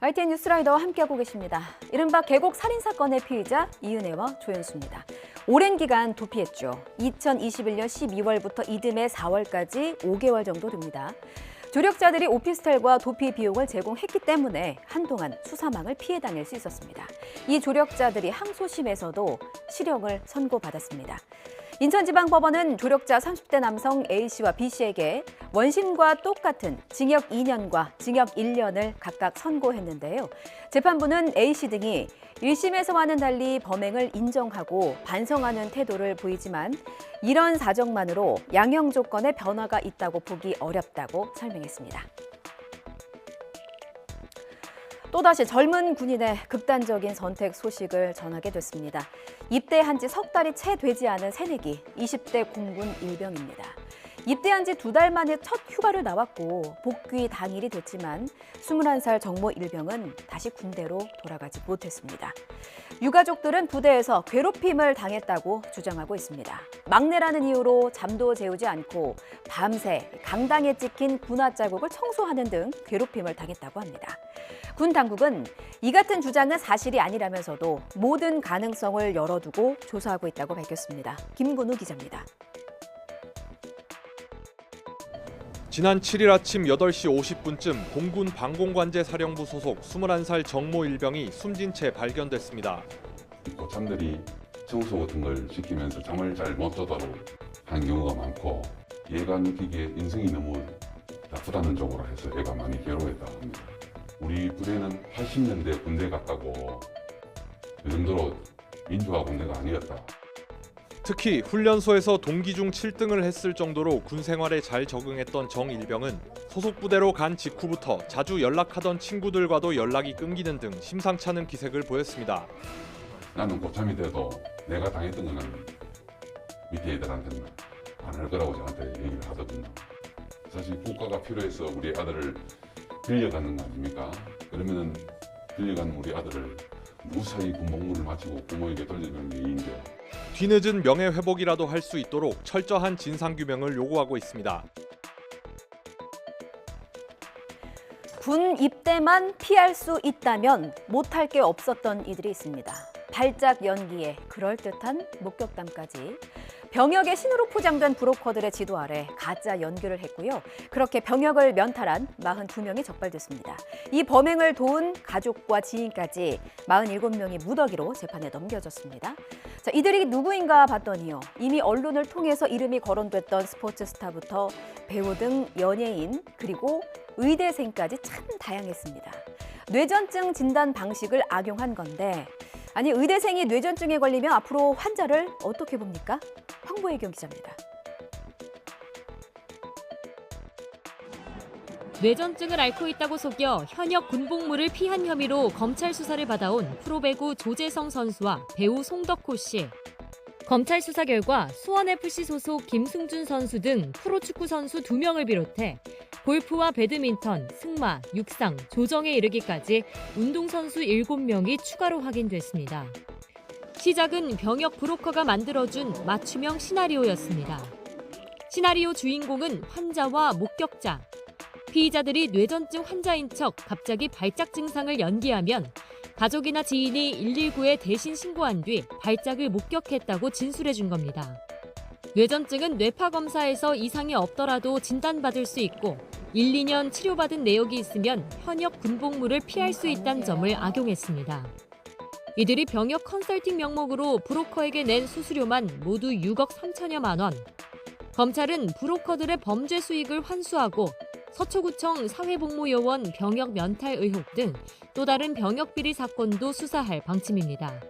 ITN 뉴스라이더와 함께하고 계십니다. 이른바 계곡 살인사건의 피의자 이은혜와 조연수입니다. 오랜 기간 도피했죠. 2021년 12월부터 이듬해 4월까지 5개월 정도 됩니다. 조력자들이 오피스텔과 도피 비용을 제공했기 때문에 한동안 수사망을 피해 다닐 수 있었습니다. 이 조력자들이 항소심에서도 실형을 선고받았습니다. 인천지방법원은 조력자 30대 남성 A씨와 B씨에게 원심과 똑같은 징역 2년과 징역 1년을 각각 선고했는데요. 재판부는 A씨 등이 1심에서와는 달리 범행을 인정하고 반성하는 태도를 보이지만 이런 사정만으로 양형 조건에 변화가 있다고 보기 어렵다고 설명했습니다. 또다시 젊은 군인의 극단적인 선택 소식을 전하게 됐습니다. 입대한 지 석 달이 채 되지 않은 새내기 20대 공군 일병입니다. 입대한 지 2달 만에 첫 휴가를 나왔고 복귀 당일이 됐지만 21살 정모 일병은 다시 군대로 돌아가지 못했습니다. 유가족들은 부대에서 괴롭힘을 당했다고 주장하고 있습니다. 막내라는 이유로 잠도 재우지 않고 밤새 강당에 찍힌 군화 자국을 청소하는 등 괴롭힘을 당했다고 합니다. 군 당국은 이 같은 주장은 사실이 아니라면서도 모든 가능성을 열어두고 조사하고 있다고 밝혔습니다. 김근우 기자입니다. 지난 7일 아침 8시 50분쯤 공군 방공관제사령부 소속 21살 정모 일병이 숨진 채 발견됐습니다. 고참들이 청소 같은 걸 시키면서 잠을 잘 못 자도록 한 경우가 많고 얘가 느끼기에 인성이 너무 나쁘다는 쪽으로 해서 얘가 많이 괴로워했다고 합니다. 우리 부대는 80년대 군대 같다고 이 정도로 민주화 군대가 아니었다. 특히 훈련소에서 동기 중 7등을 했을 정도로 군 생활에 잘 적응했던 정 일병은 소속 부대로 간 직후부터 자주 연락하던 친구들과도 연락이 끊기는 등 심상치 않은 기색을 보였습니다. 나는 고참이 돼도 내가 당했던 거는 밑에 애들한테는 안 할 거라고 저한테 얘기를 하거든요. 사실 국가가 필요해서 우리 아들을 빌려가는 거 아닙니까? 그러면은 빌려간 우리 아들을 무사히 군복무를 마치고 부모에게 돌려주는 게 이인데. 뒤늦은 명예회복이라도 할 수 있도록 철저한 진상규명을 요구하고 있습니다. 군 입대만 피할 수 있다면 못할 게 없었던 이들이 있습니다. 발작 연기에 그럴듯한 목격담까지. 병역의 신으로 포장된 브로커들의 지도 아래 가짜 연규를 했고요. 그렇게 병역을 면탈한 42명이 적발됐습니다. 이 범행을 도운 가족과 지인까지 47명이 무더기로 재판에 넘겨졌습니다. 자, 이들이 누구인가 봤더니요. 이미 언론을 통해서 이름이 거론됐던 스포츠 스타부터 배우 등 연예인 그리고 의대생까지 참 다양했습니다. 뇌전증 진단 방식을 악용한 건데 아니 의대생이 뇌전증에 걸리면 앞으로 환자를 어떻게 봅니까? 황보혜경 기자입니다. 뇌전증을 앓고 있다고 속여 현역 군복무를 피한 혐의로 검찰 수사를 받아온 프로배구 조재성 선수와 배우 송덕호 씨. 검찰 수사 결과 수원FC 소속 김승준 선수 등 프로축구 선수 2명을 비롯해 골프와 배드민턴, 승마, 육상, 조정에 이르기까지 운동선수 7명이 추가로 확인됐습니다. 시작은 병역 브로커가 만들어준 맞춤형 시나리오였습니다. 시나리오 주인공은 환자와 목격자. 피의자들이 뇌전증 환자인 척 갑자기 발작 증상을 연기하면 가족이나 지인이 119에 대신 신고한 뒤 발작을 목격했다고 진술해준 겁니다. 뇌전증은 뇌파 검사에서 이상이 없더라도 진단받을 수 있고 1, 2년 치료받은 내역이 있으면 현역 군복무를 피할 수 있다는 점을 악용했습니다. 이들이 병역 컨설팅 명목으로 브로커에게 낸 수수료만 모두 6억 3천여만 원. 검찰은 브로커들의 범죄 수익을 환수하고 서초구청 사회복무요원 병역 면탈 의혹 등 또 다른 병역 비리 사건도 수사할 방침입니다.